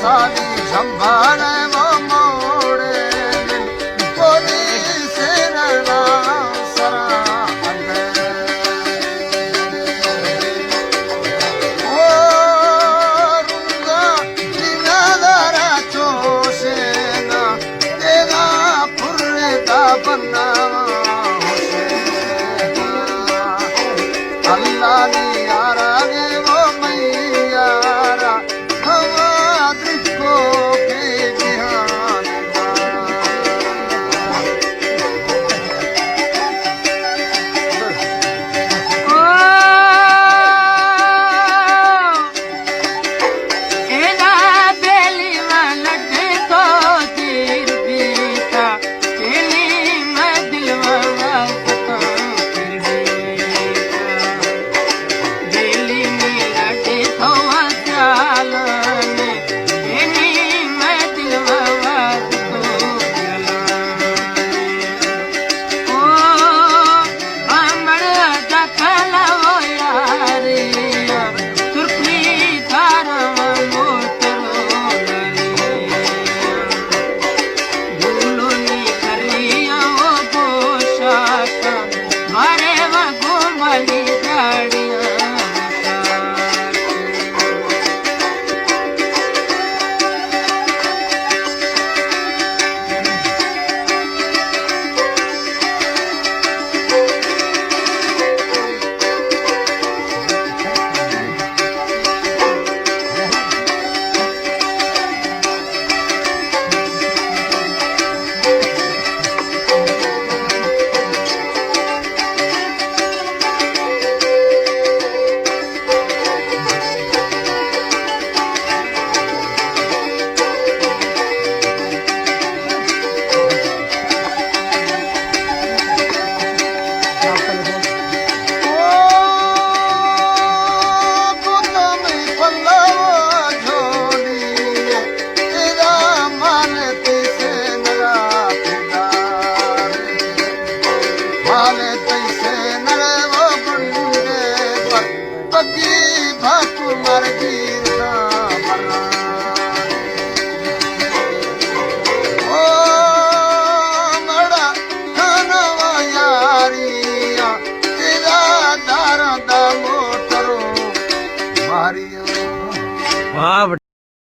साली संभाले वो मोड़े कोली से नैना सरा अंगे ओ रुंगा दिनादारा चोसे ना तेरा पुर्रे दा बन्ना अल्लाह ने यारा गे वो मैयारा हवा दृष्टो के ध्यान एना बेली लगे तो तीर बीता बेली मैं दिलवा वास्ता फिर बीता बेली में लगे तो चालने बेली मैं दिलवा वास्ता ओ हमर जखला वो यारिया तुर्की धारवा मोतरो भूलोनी करिया वो पोशाक मारे वा घुमली गाड़िया वाह।